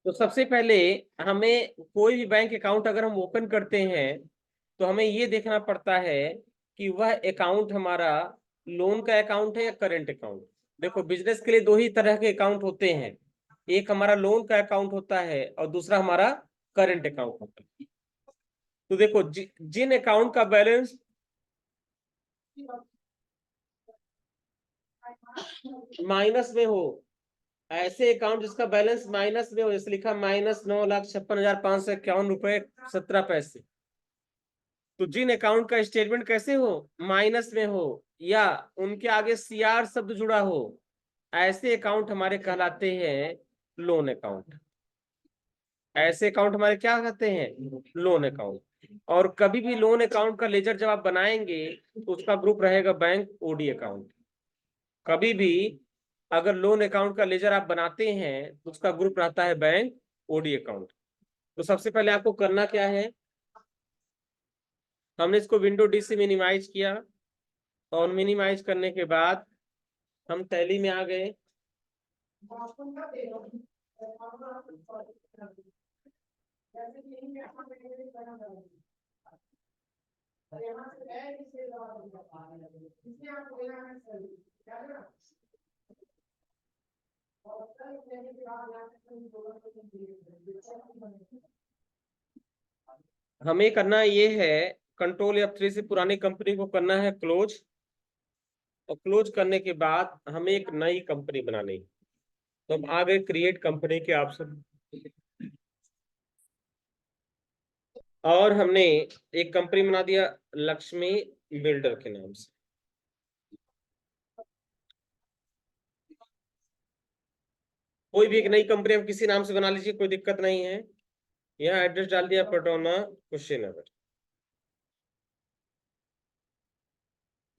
तो सबसे पहले हमें कोई भी बैंक अकाउंट अगर हम ओपन करते हैं तो हमें ये देखना पड़ता है कि वह अकाउंट हमारा लोन का अकाउंट है या करेंट अकाउंट। देखो, बिजनेस के लिए दो ही तरह के अकाउंट होते हैं, एक हमारा लोन का अकाउंट होता है और दूसरा हमारा करेंट अकाउंट होता है। तो देखो, जिन अकाउंट का बैलेंस माइनस में हो, ऐसे अकाउंट जिसका बैलेंस माइनस में हो, जैसे लिखा -9,56,551 रुपए 17 पैसे, तो जिन अकाउंट का स्टेटमेंट कैसे हो, माइनस में हो या उनके आगे सीआर शब्द जुड़ा हो, ऐसे अकाउंट हमारे कहलाते हैं लोन अकाउंट। ऐसे अकाउंट हमारे क्या कहते हैं, लोन अकाउंट। और कभी भी लोन अकाउंट का लेजर जब आप बनाएंगे तो उसका ग्रुप रहेगा बैंक ओडी अकाउंट। कभी भी अगर लोन अकाउंट का लेजर आप बनाते हैं तो उसका ग्रुप रहता है बैंक ओडी अकाउंट। तो सबसे पहले आपको करना क्या है, हमने इसको विंडो डी से मिनिमाइज किया और मिनिमाइज करने के बाद हम टैली में आ गए। हमें करना ये है, Ctrl F3 से पुरानी कंपनी को करना है क्लोज, और क्लोज करने के बाद हमें एक नई कंपनी बनानी है। तो हम आ गए क्रिएट कंपनी के ऑप्शन, और हमने एक कंपनी बना दिया लक्ष्मी बिल्डर के नाम से। कोई भी एक नई कंपनी हम किसी नाम से बना लीजिए, कोई दिक्कत नहीं है। यहाँ एड्रेस डाल दिया पटौना कुशीनगर।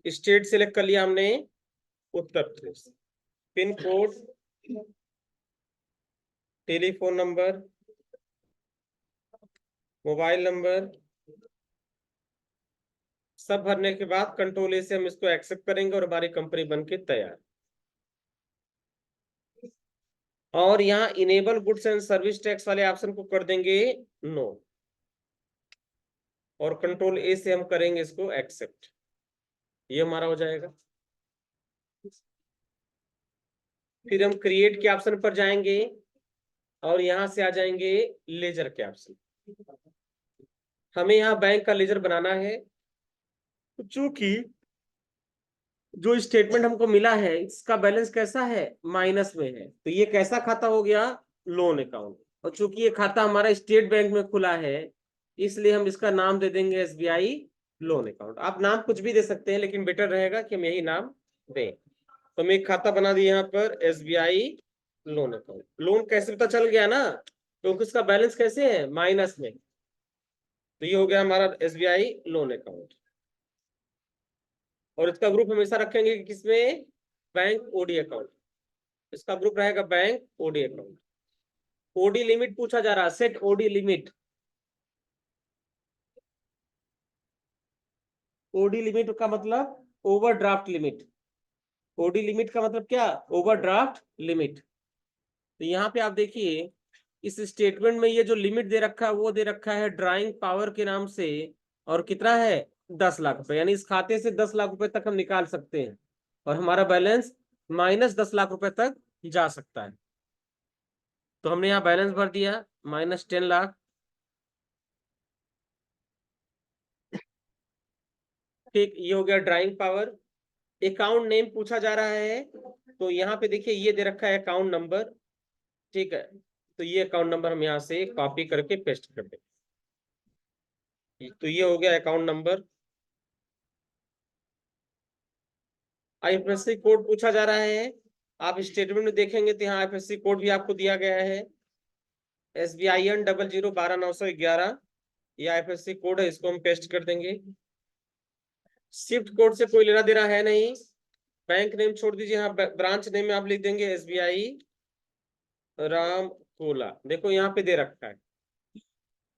स्टेट सिलेक्ट कर लिया हमने Uttar Pradesh. Pin code, telephone number, mobile number सब भरने के बाद Ctrl A से हम इसको एक्सेप्ट करेंगे और हमारी कंपनी बनके तैयार। और यहाँ enable goods and service tax वाले ऑप्शन को कर देंगे नो, और Ctrl A से हम करेंगे इसको एक्सेप्ट। ये हमारा हो जाएगा। फिर हम क्रिएट के ऑप्शन पर जाएंगे और यहां से आ जाएंगे लेजर के ऑप्शन। हमें यहाँ बैंक का लेजर बनाना है, चूंकि जो स्टेटमेंट हमको मिला है इसका बैलेंस कैसा है, माइनस में है, तो ये कैसा खाता हो गया, लोन अकाउंट। और चूंकि ये खाता हमारा स्टेट बैंक में खुला है, इसलिए हम इसका नाम दे देंगे एसबीआई लोन अकाउंट। आप नाम कुछ भी दे सकते हैं, लेकिन बेटर रहेगा कि हम यही नाम दें। तो हम एक खाता बना दिया यहाँ पर एसबीआई लोन अकाउंट। लोन कैसे पता चल गया ना, क्योंकि इसका बैलेंस कैसे है, माइनस में। तो ये हो गया हमारा एसबीआई लोन अकाउंट। और इसका ग्रुप हमेशा रखेंगे कि किसमें, बैंक ओडी अकाउंट। इसका ग्रुप रहेगा bank OD account. OD limit पूछा जा रहा है, set OD limit. OD limit का मतलब ओवरड्राफ्ट लिमिट। ओडी लिमिट का मतलब क्या, ओवरड्राफ्ट लिमिट। तो यहाँ पे आप देखिए, इस स्टेटमेंट में ये जो लिमिट दे रखा है वो दे रखा है ड्राइंग पावर के नाम से, और कितना है, 10 लाख रुपए। यानी इस खाते से 10 लाख रुपए तक हम निकाल सकते हैं, और हमारा बैलेंस -10 लाख रुपए तक जा सकता है। तो हमने यहाँ बैलेंस भर दिया -10 लाख। ठीक, ये हो गया ड्राइंग पावर। अकाउंट नेम पूछा जा रहा है, तो यहाँ पे देखिए ये दे रखा है अकाउंट नंबर। ठीक है, तो ये अकाउंट नंबर हम यहाँ से कॉपी करके पेस्ट कर देंगे। तो ये हो गया अकाउंट नंबर। आईएफएससी कोड पूछा जा रहा है, आप स्टेटमेंट में देखेंगे तो यहाँ आईएफएससी कोड भी आपको दिया गया है, SBIN 00129911। ये आईएफएससी कोड है, इसको हम पेस्ट कर देंगे। शिफ्ट कोड से कोई लेना देना है नहीं। बैंक नेम छोड़ दीजिए, यहाँ ब्रांच नेम में आप लिख देंगे एसबीआई रामकोला। देखो यहाँ पे दे रखा है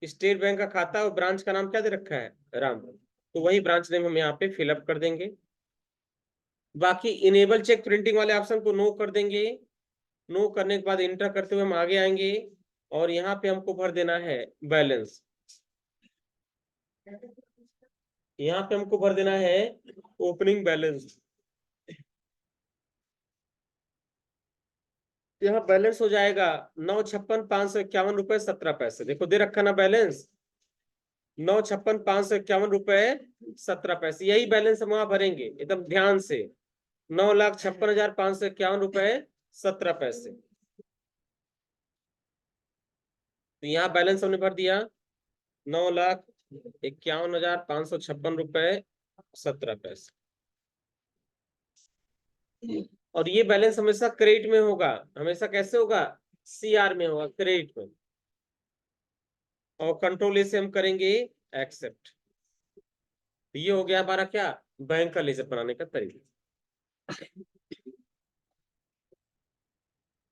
स्टेट बैंक का खाता, और ब्रांच का नाम क्या दे रखा है, राम। तो वही ब्रांच नेम हम यहाँ पे फिलअप कर देंगे। बाकी इनेबल चेक प्रिंटिंग वाले ऑप्शन को नो कर देंगे। नो करने के बाद इंटर करते हुए हम आगे आएंगे और यहाँ पे हमको भर देना है बैलेंस। यहाँ पे हमको भर देना है ओपनिंग बैलेंस। यहाँ बैलेंस हो जाएगा 956,551 रुपए 17 पैसे। देखो दे रखा ना बैलेंस, 956,551 रुपए 17 पैसे। यही बैलेंस हम वहां भरेंगे एकदम ध्यान से, 9,56,551 रुपए 17 पैसे। तो यहाँ बैलेंस हमने भर दिया 9,51,556 रुपए 17 पैसे। और ये बैलेंस हमेशा क्रेडिट में होगा, हमेशा कैसे होगा, सीआर में होगा, क्रेडिट में। और कंट्रोल ए से हम करेंगे एक्सेप्ट। ये हो गया हमारा क्या, बैंक का लेजर बनाने का तरीका।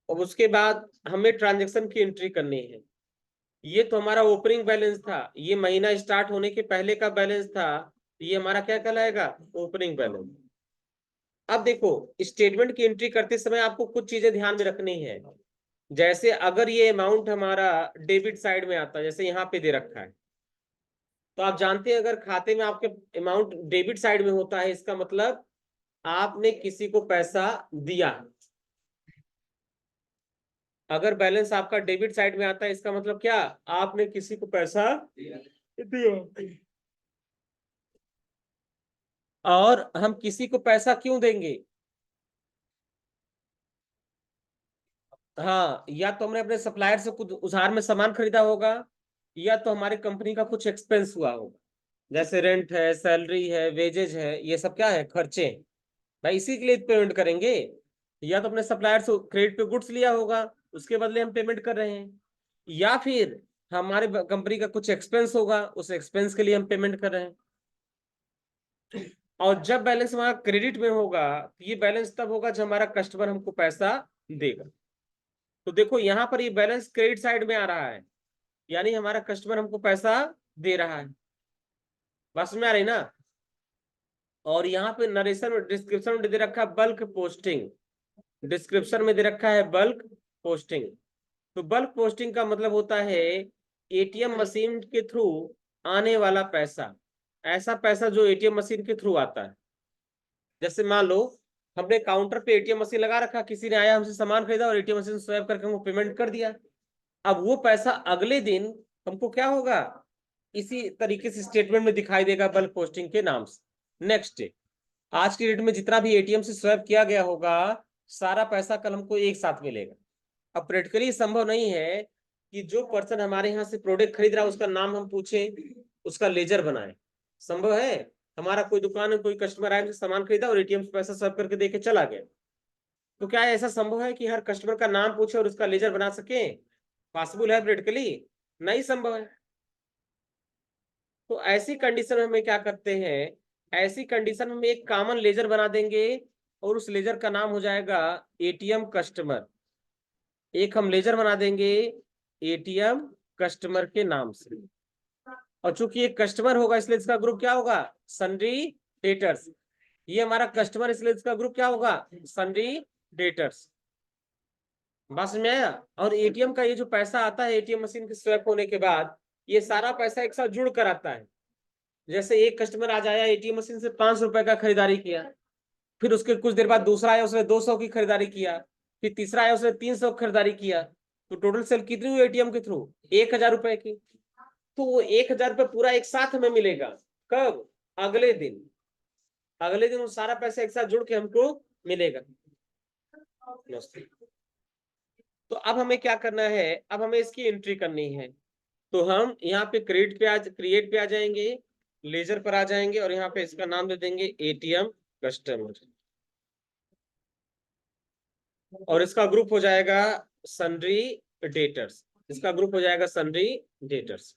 अब उसके बाद हमें ट्रांजेक्शन की एंट्री करनी है। ये तो हमारा ओपनिंग बैलेंस था, ये महीना स्टार्ट होने के पहले का बैलेंस था, ये हमारा क्या कहलाएगा, ओपनिंग बैलेंस। अब देखो स्टेटमेंट की एंट्री करते समय आपको कुछ चीजें ध्यान में रखनी है। जैसे अगर ये अमाउंट हमारा डेबिट साइड में आता है, जैसे यहाँ पे दे रखा है, तो आप जानते हैं अगर खाते में आपके अमाउंट डेबिट साइड में होता है, इसका मतलब आपने किसी को पैसा दिया। अगर बैलेंस आपका डेबिट साइड में आता है, इसका मतलब क्या, आपने किसी को पैसा दिया। और हम किसी को पैसा क्यों देंगे, हाँ, या तो हमने अपने सप्लायर से कुछ उधार में सामान खरीदा होगा, या तो हमारी कंपनी का कुछ एक्सपेंस हुआ होगा, जैसे रेंट है, सैलरी है, वेजेज है, ये सब क्या है, खर्चे। भाई इसी के लिए पेमेंट करेंगे। या तो अपने सप्लायर से क्रेडिट पे गुड्स लिया होगा, उसके बदले हम पेमेंट कर रहे हैं, या फिर हमारे कंपनी का कुछ एक्सपेंस होगा, उस एक्सपेंस के लिए हम पेमेंट कर रहे हैं। और जब बैलेंस हमारा क्रेडिट में होगा, तो ये बैलेंस तब होगा जब हमारा कस्टमर हमको पैसा देगा। तो देखो यहाँ पर ये बैलेंस क्रेडिट साइड में आ रहा है, यानी हमारा कस्टमर हमको पैसा दे रहा है। बस में आ रही ना। और यहाँ पे नरेशन में डिस्क्रिप्शन में दे रखा है बल्क पोस्टिंग, डिस्क्रिप्शन में दे रखा है बल्क पोस्टिंग। तो बल्क पोस्टिंग का मतलब होता है एटीएम मशीन के थ्रू आने वाला पैसा, ऐसा पैसा जो एटीएम मशीन के थ्रू आता है। जैसे मान लो हमने काउंटर पे एटीएम मशीन लगा रखा, किसी ने आया हमसे सामान खरीदा और एटीएम मशीन स्वैप करके हमको पेमेंट कर दिया। अब वो पैसा अगले दिन हमको क्या होगा, इसी तरीके से स्टेटमेंट में दिखाई देगा बल्क पोस्टिंग के नाम से। नेक्स्ट डे, आज की डेट में जितना भी एटीएम से स्वैप किया गया होगा, सारा पैसा कल हमको एक साथ मिलेगा। अब प्रैक्टिकली संभव नहीं है कि जो पर्सन हमारे यहाँ से प्रोडक्ट खरीद रहा है उसका नाम हम पूछे, उसका लेजर बनाए। संभव है, हमारा कोई दुकान में कोई कस्टमर आया, सामान खरीदा और एटीएम से पैसा स्वैप करके देके चला गया, तो क्या ऐसा संभव है कि हर कस्टमर का नाम पूछे और उसका लेजर बना सके, पॉसिबल है प्रैक्टिकली, नहीं संभव है। तो ऐसी कंडीशन में हमें क्या करते हैं, ऐसी कंडीशन में एक कॉमन लेजर बना देंगे और उस लेजर का नाम हो जाएगा एटीएम कस्टमर। एक हम लेजर बना देंगे एटीएम कस्टमर के नाम से। और चूंकि एक कस्टमर होगा इसलिए इसका ग्रुप क्या होगा, सन्ड्री डेटर्स। ये हमारा कस्टमर इसलिए इसका ग्रुप क्या होगा, सन्ड्री डेटर्स। बस में आया। और एटीएम का ये जो पैसा आता है एटीएम मशीन के स्वैप होने के बाद, ये सारा पैसा एक साथ जुड़ कर आता है। जैसे एक कस्टमर आज आया एटीएम मशीन से 500 रुपए का खरीदारी किया, फिर उसके कुछ देर बाद दूसरा आया उसने 200 की खरीदारी किया, फिर तीसरा आया उसने 300 की खरीदारी किया, तो टोटल सेल कितनी हुई एटीएम के थ्रू, 1000 रुपए की। तो वो 1000 रुपए पूरा एक साथ हमें मिलेगा, कब, अगले दिन। अगले दिन वो सारा पैसा एक साथ जुड़ के हमको मिलेगा। तो अब हमें क्या करना है, अब हमें इसकी एंट्री करनी है। तो हम यहाँ पे क्रिएट पे आ जाएंगे, लेजर पर आ जाएंगे और यहाँ पे इसका नाम दे देंगे एटीएम कस्टमर। और इसका ग्रुप हो जाएगा सन्ड्री डेटर्स, इसका ग्रुप हो जाएगा सन्ड्री डेटर्स।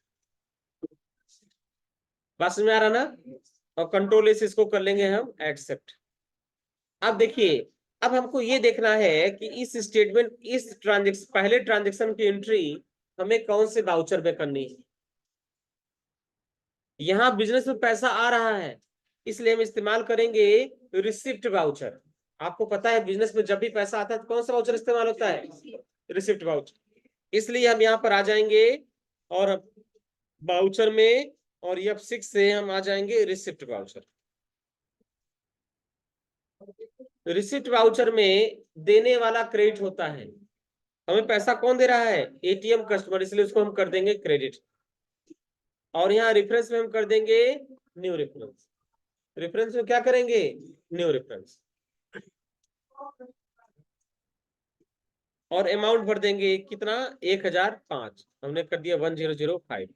बस में आ रहा ना। और कंट्रोल से इसको कर लेंगे हम एक्सेप्ट। अब देखिए, अब हमको ये देखना है कि इस स्टेटमेंट, इस ट्रांजेक्शन, पहले ट्रांजेक्शन की एंट्री हमें कौन से वाउचर में करनी है। यहाँ बिजनेस में पैसा आ रहा है इसलिए हम इस्तेमाल करेंगे रिसिप्ट वाउचर। आपको पता है बिजनेस में जब भी पैसा आता है तो कौन सा वाउचर इस्तेमाल होता है, रिसिप्ट वाउचर। इसलिए हम यहाँ पर आ जाएंगे और वाउचर में, और F6 से हम आ जाएंगे रिसिप्ट वाउचर। रिसिप्ट वाउचर में देने वाला क्रेडिट होता है। हमें पैसा कौन दे रहा है? एटीएम कस्टमर, इसलिए उसको हम कर देंगे क्रेडिट। और यहाँ रेफरेंस में हम कर देंगे न्यू रेफरेंस। रेफरेंस में क्या करेंगे? New reference. और अमाउंट भर देंगे कितना? 1005। हमने कर दिया 1005।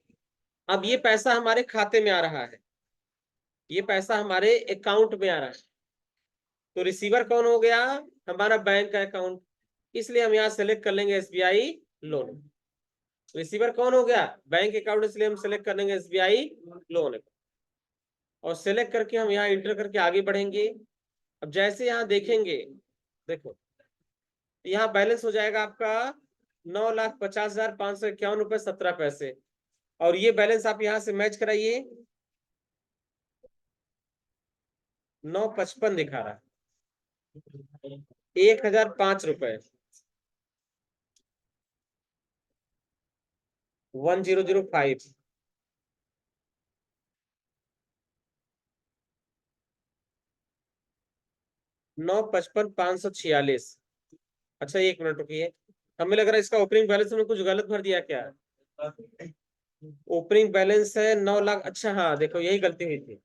अब ये पैसा हमारे खाते में आ रहा है, ये पैसा हमारे अकाउंट में आ रहा है। तो रिसीवर कौन हो गया? हमारा बैंक का अकाउंट। इसलिए हम यहाँ सेलेक्ट कर लेंगे एसबीआई लोन। रिसीवर कौन हो गया? बैंक अकाउंट, इसलिए हम सेलेक्ट कर लेंगे एसबीआई लोन। और सेलेक्ट करके हम यहाँ इंटर करके आगे बढ़ेंगे। अब जैसे यहाँ देखेंगे, देखो यहाँ बैलेंस हो जाएगा आपका 9,50,551 रुपए 17 पैसे। और ये बैलेंस आप यहाँ से मैच कराइए, 955 दिखा रहा है, 1005 रुपए 1005। 955,546। अच्छा, 1 मिनट रुकिए, हमें लग रहा है इसका ओपनिंग बैलेंस में कुछ गलत भर दिया क्या? ओपनिंग बैलेंस है 9 लाख। अच्छा हाँ, देखो यही गलती हुई थी,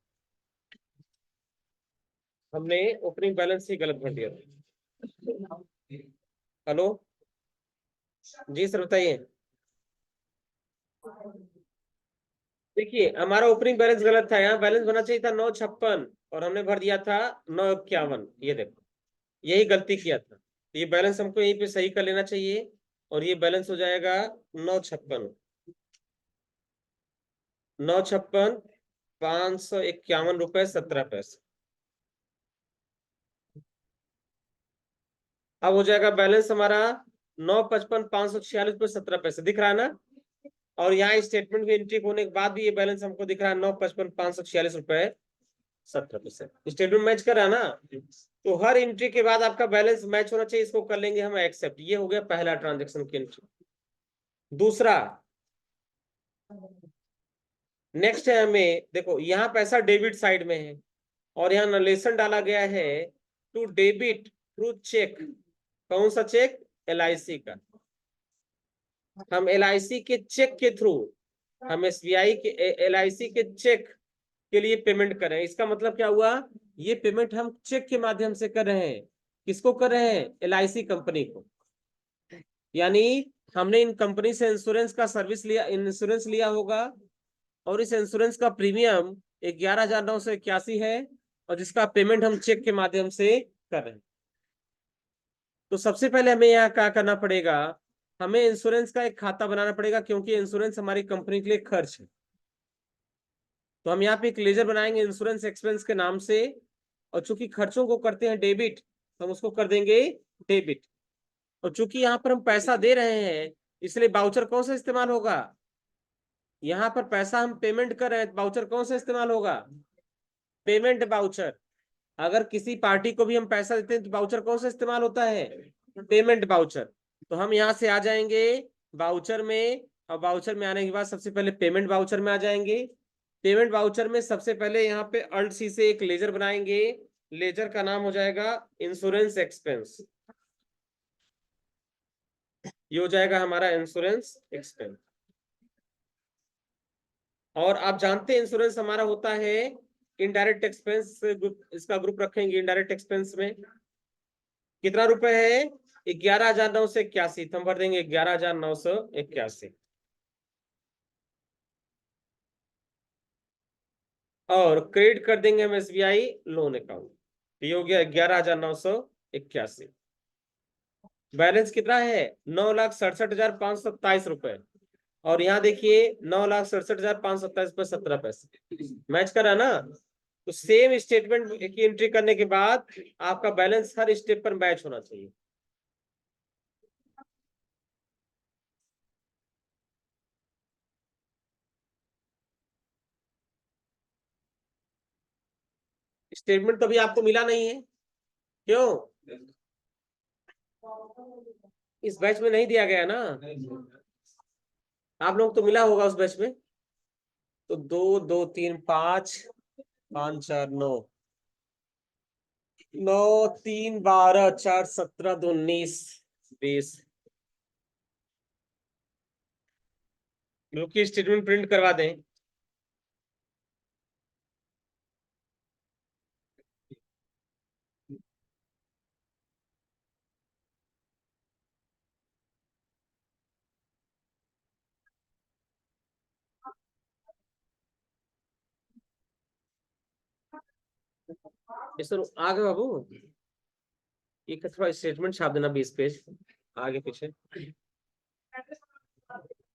हमने ओपनिंग बैलेंस ही गलत भर दिया था। हेलो, जी सर बताइए। देखिए हमारा ओपनिंग बैलेंस गलत था, यहाँ बैलेंस बना चाहिए था 956, और हमने भर दिया था 951। ये देखो, यही गलती किया था। ये बैलेंस हमको यहीं पे सही कर लेना चाहिए, और ये बैलेंस हो जाएगा 956। 956,551 रुपए 17 पैसे। अब हो जाएगा बैलेंस हमारा 955,546 रुपए 17 पैसे, दिख रहा है ना? और यहाँ स्टेटमेंट की एंट्री होने के बाद भी ये बैलेंस हमको दिख रहा है 955,546 रुपए 17 पैसे। स्टेटमेंट मैच कर रहा है ना? तो हर एंट्री के बाद आपका बैलेंस मैच होना चाहिए, इसको कर लेंगे हम एक्सेप्ट। ये हो गया पहला ट्रांजेक्शन की एंट्री। दूसरा, नेक्स्ट है, हमें देखो यहाँ पैसा डेबिट साइड में है, और यहाँ नलेशन डाला गया है टू डेबिट थ्रू चेक। कौन सा चेक? LIC का। हम LIC के चेक के थ्रू, हम SBI के LIC के चेक के लिए पेमेंट कर रहे हैं। इसका मतलब क्या हुआ? ये पेमेंट हम चेक के माध्यम से कर रहे हैं। किसको कर रहे हैं? LIC कंपनी को। यानी हमने इन कंपनी से इंश्योरेंस का सर्विस लिया, इंश्योरेंस लिया होगा, और इस इंश्योरेंस का प्रीमियम 11,981 है, और जिसका पेमेंट हम चेक के माध्यम से कर रहे हैं। तो सबसे पहले हमें यहाँ क्या करना पड़ेगा? हमें इंश्योरेंस का एक खाता बनाना पड़ेगा, क्योंकि इंश्योरेंस हमारी कंपनी के लिए खर्च है। तो हम यहाँ पे एक लेजर बनाएंगे इंश्योरेंस एक्सपेंस के नाम से, और चूंकि खर्चों को करते हैं डेबिट, तो हम उसको कर देंगे डेबिट। और चूंकि यहाँ पर हम पैसा दे रहे हैं, इसलिए बाउचर कौन सा इस्तेमाल होगा? यहाँ पर पैसा हम पेमेंट कर रहे हैं, बाउचर कौन सा इस्तेमाल होगा? Payment voucher. अगर किसी पार्टी को भी हम पैसा देते हैं तो बाउचर कौन सा इस्तेमाल होता है? Payment voucher. तो हम यहाँ से आ जाएंगे बाउचर में, और बाउचर में आने के बाद सबसे पहले पेमेंट बाउचर में आ जाएंगे। पेमेंट बाउचर में सबसे पहले यहाँ पे अल्ट सी से एक लेजर बनाएंगे। लेजर का नाम हो जाएगा इंश्योरेंस एक्सपेंस। ये हो जाएगा हमारा इंश्योरेंस एक्सपेंस। और आप जानते हैं इंश्योरेंस हमारा होता है इनडायरेक्ट एक्सपेंस ग्रुप, इसका ग्रुप रखेंगे इनडायरेक्ट एक्सपेंस में। कितना रुपए है? 11,981। हम भर देंगे 11,981। और क्रेडिट कर देंगे हम SBI लोन अकाउंट। ये हो गया 11,981। बैलेंस कितना है? 9,67,527 रुपए। और यहाँ देखिए 9,67,527 रुपए 17 पैसे। मैच करा ना? तो सेम स्टेटमेंट की एंट्री करने के बाद आपका बैलेंस हर स्टेप पर मैच होना चाहिए। स्टेटमेंट तो अभी आपको मिला नहीं है, क्यों? इस बैच में नहीं दिया गया ना, आप लोग तो मिला होगा उस बैच में। तो 2 2 3 5 5 4 9, 9 3 12 4 17 2 19 20। ग्रुप की स्टेटमेंट प्रिंट करवा दें। ये सर आ गए बाबू, एक थोड़ा स्टेटमेंट छाप देना 20 पेज आगे पीछे,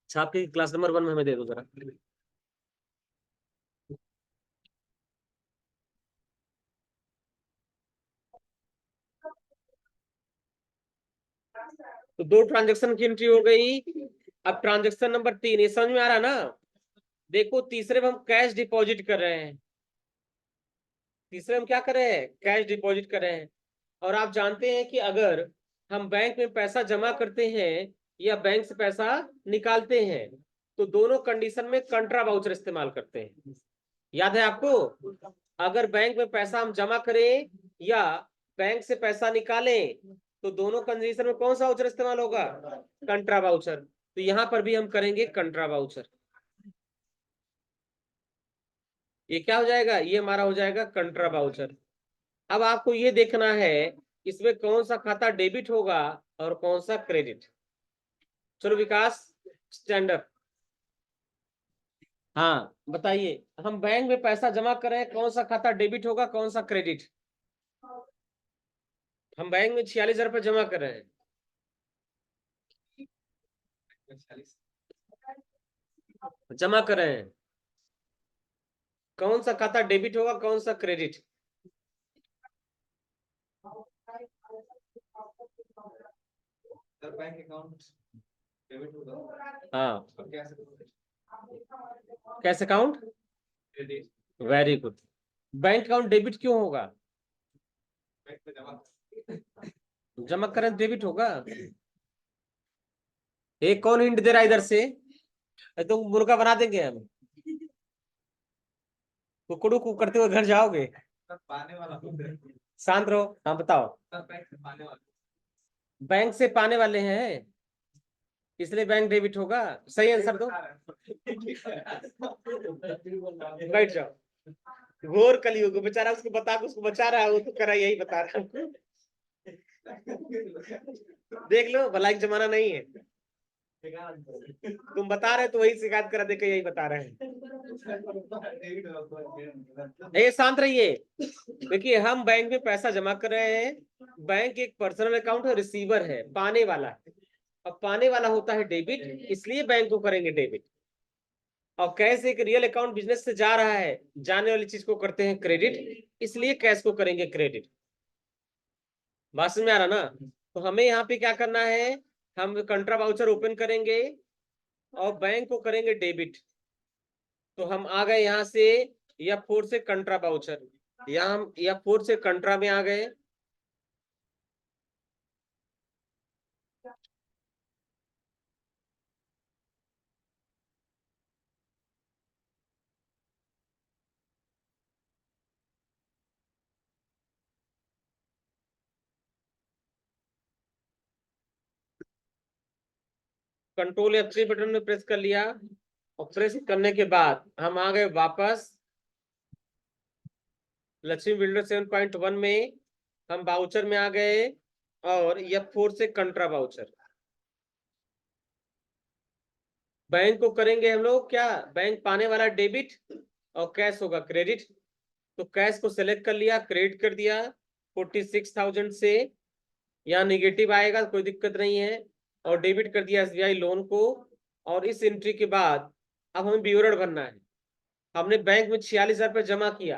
छाप के क्लास नंबर 1 में हमें दे दो जरा। तो 2 ट्रांजेक्शन की एंट्री हो गई। अब ट्रांजेक्शन नंबर 3, ये समझ में आ रहा ना। देखो तीसरे में हम कैश डिपॉजिट कर रहे हैं, तीसरे हम क्या कर रहे हैं, कैश डिपॉजिट कर रहे हैं। और आप जानते हैं कि अगर हम बैंक में पैसा जमा करते हैं या बैंक से पैसा निकालते हैं तो दोनों कंडीशन में कंट्रा वाउचर इस्तेमाल करते हैं। याद है आपको, अगर बैंक में पैसा हम जमा करें या बैंक से पैसा निकालें तो दोनों कंडीशन में कौन सा वाउचर इस्तेमाल होगा, कंट्रा वाउचर। तो यहां पर भी हम करेंगे कंट्रा वाउचर। ये क्या हो जाएगा, ये हमारा हो जाएगा कंट्रा वाउचर। अब आपको ये देखना है इसमें कौन सा खाता डेबिट होगा और कौन सा क्रेडिट। चलो विकास, स्टैंडर्ड। हाँ बताइए, हम बैंक में पैसा जमा कर रहे हैं, कौन सा खाता डेबिट होगा कौन सा क्रेडिट। हम बैंक में 46,000 रुपये जमा कर रहे हैं, जमा कर रहे हैं, कौन सा खाता डेबिट होगा कौन सा क्रेडिट। बैंक अकाउंट डेबिट होगा, हाँ। Cash account, very good. Bank account debit क्यों होगा, जमा करें डेबिट होगा। एक कौन हिंट दे रहा है इधर से, तो मुर्गा बना देंगे हम, कुकड़ू कु करते हुए घर जाओगे। शांत रहो, हाँ बताओ। बैंक से पाने वाले हैं इसलिए बैंक डेबिट होगा, सही आंसर दो। बैठ जाओ, घोर कलयुग बेचारा, उसको बता के उसको बचा रहा है, वो तो करा यही बता रहा है। देख लो भलाई का जमाना नहीं है, तुम बता रहे तो वही शिकायत करा दे के यही बता रहे हैं। ये शांत रहिए। देखिए हम बैंक में पैसा जमा कर रहे हैं, बैंक एक पर्सनल अकाउंट है, रिसीवर है, पाने वाला है। अब पाने वाला होता है डेबिट, इसलिए बैंक को करेंगे डेबिट। और कैश एक रियल अकाउंट बिजनेस से जा रहा है, जाने वाली चीज को करते हैं क्रेडिट, इसलिए कैश को करेंगे क्रेडिट। बात समझ में आ रहा ना। तो हमें यहाँ पे क्या करना है, हम कंट्रा वाउचर ओपन करेंगे और बैंक को करेंगे डेबिट। तो हम आ गए यहाँ से F4 से कंट्रा वाउचर, यहाँ हम F4 से कंट्रा में आ गए। कंट्रोल F3 बटन में प्रेस कर लिया और प्रेस करने के बाद हम आ गए वापस लक्ष्मी बिल्डर 7.1 में, हम वाउचर में आ गए और F4 से कंट्रा वाउचर। बैंक को करेंगे हम लोग क्या, बैंक पाने वाला डेबिट और कैश होगा क्रेडिट। तो कैश को सिलेक्ट कर लिया, क्रेडिट कर दिया 46,000 से, यहाँ निगेटिव आएगा कोई दिक्कत नहीं है, और डेबिट कर दिया SBI लोन को। और इस एंट्री के बाद अब हमें विवरण भरना है। हमने बैंक में 46,000 रुपये जमा किया,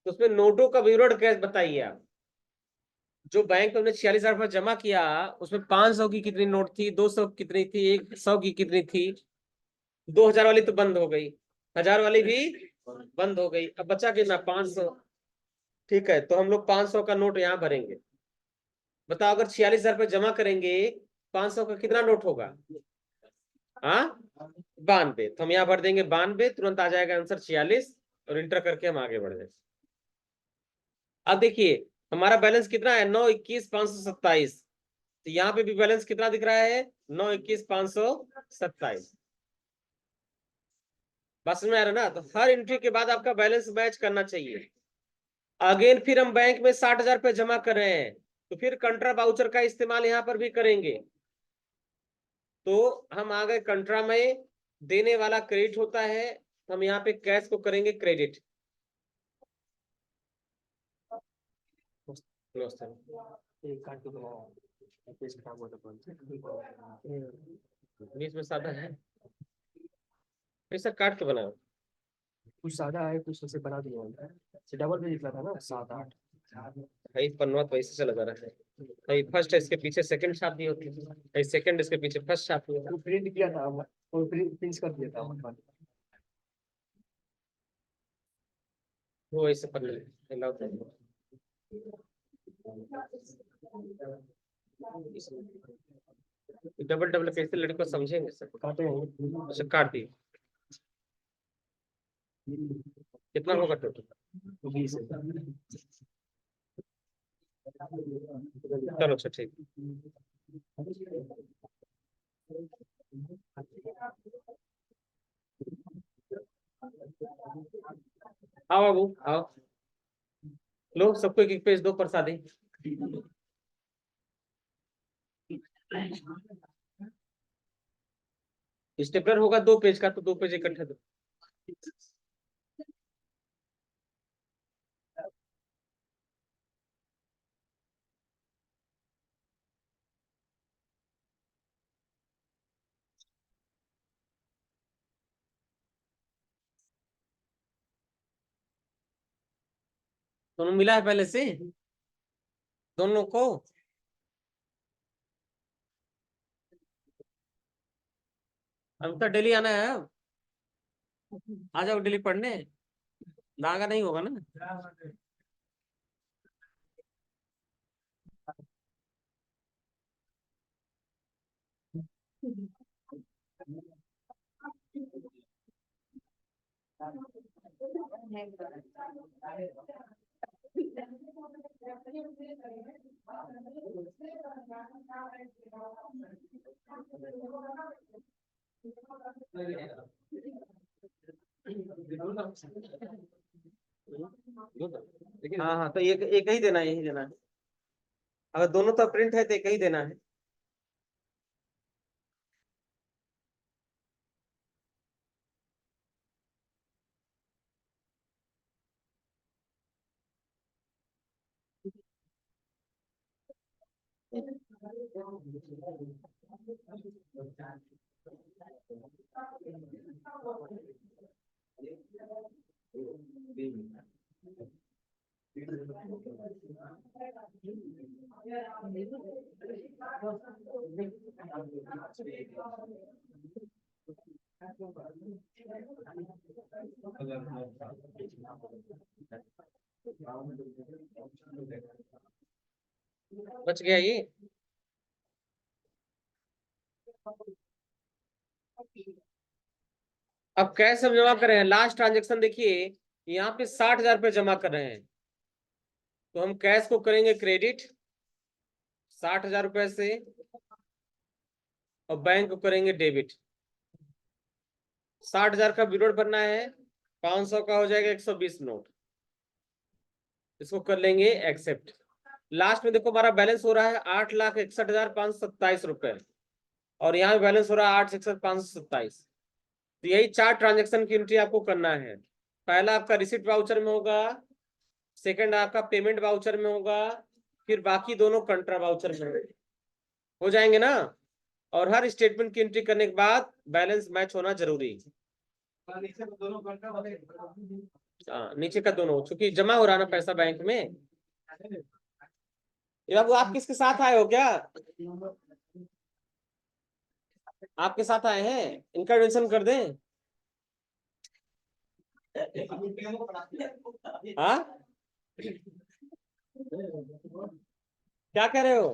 तो उसमें नोटों का विवरण कैसे बताइए आप। जो बैंक में हमने 46,000 रुपये जमा किया उसमें 500 की कितनी नोट थी, 200 कितनी थी, 100 की कितनी थी, 2,000 वाली तो बंद हो गई, 1,000 वाली भी बंद हो गई, अब बचा कितना 500। ठीक है, तो हम लोग 500 का नोट यहाँ भरेंगे। बताओ अगर 46,000 रुपये जमा करेंगे 500 का कितना नोट होगा? हाँ, 92। तो हम यहाँ भर देंगे 92, तुरंत आ जाएगा आंसर 46, और इंटर करके हम आगे बढ़ जाएंगे। अब देखिए हमारा बैलेंस कितना है, 9, 21, 527। तो यहाँ पे भी बैलेंस कितना दिख रहा है, 9, 21, 527। बस में आ रहा ना, तो हर एंट्री के बाद आपका बैलेंस मैच करना चाहिए। अगेन फिर हम बैंक में 60,000 रुपये जमा कर रहे हैं, तो फिर कंट्रा वाउचर का इस्तेमाल यहाँ पर भी करेंगे। तो हम आ गए कंट्रा में, देने वाला क्रेडिट होता है, हम यहाँ पे कैश को करेंगे क्रेडिट। बीच में सादा है, पैसा काट के बनाओ। कुछ सादा है, कुछ ऐसे बना दिया है। डबल पेज लिखा था ना, 7 8। भाई पन्ना तो ऐसे चला जा रहा है भाई, फर्स्ट है इसके पीछे सेकंड छाप दी होती है भाई, सेकंड इसके पीछे फर्स्ट छाप दिया वो प्रिंट किया था, वो प्रिंट कर दिया था। वो ऐसे पन्ने अलाउ कर। डबल डबल कैसे लड़के को समझेंगे सर? काटे हैं। अच्छा काट दी, कितना होगा टोटल? 20। चलो अच्छा ठीक। आओ बाबू आओ, लो सबको एक एक पेज दो प्रसादी। स्टेपलर होगा 2 पेज का, तो 2 पेज इकट्ठे दो। दोनों मिला है पहले से दोनों को? अब तो डेली आना है, अब आ जाओ डेली पढ़ने, नागा नहीं होगा ना। हाँ हाँ, तो एक एक ही देना है, यही देना है। अगर दोनों तो प्रिंट है तो एक ही देना है। बच गया ये। अब कैश हम जमा कर रहे हैं, लास्ट ट्रांजेक्शन देखिए, यहाँ पे 60,000 रुपये जमा कर रहे हैं, तो हम कैश को करेंगे क्रेडिट 60,000 रुपये से, और बैंक को करेंगे डेबिट। 60,000 का विड्रॉल भरना है, 500 का हो जाएगा 120 नोट, इसको कर लेंगे एक्सेप्ट। लास्ट में देखो हमारा बैलेंस हो रहा है 8,61,527 रुपए, और यहाँ बैलेंस हो रहा है 8,61,527। तो यही 4 ट्रांजेक्शन की एंट्री आपको करना है। पहला आपका रिसिप्ट वाउचर में होगा, सेकंड आपका पेमेंट वाउचर में होगा, फिर बाकी दोनों कंट्रा वाउचर में हो जाएंगे ना। और हर स्टेटमेंट की एंट्री करने के बाद बैलेंस मैच होना जरूरी है। हाँ नीचे का दोनों, चूंकि जमा हो रहा ना पैसा बैंक में। ये बाबू आप किसके साथ आए हो क्या? आपके साथ आए हैं, इनका एडमिशन कर दें? हाँ क्या कह रहे हो?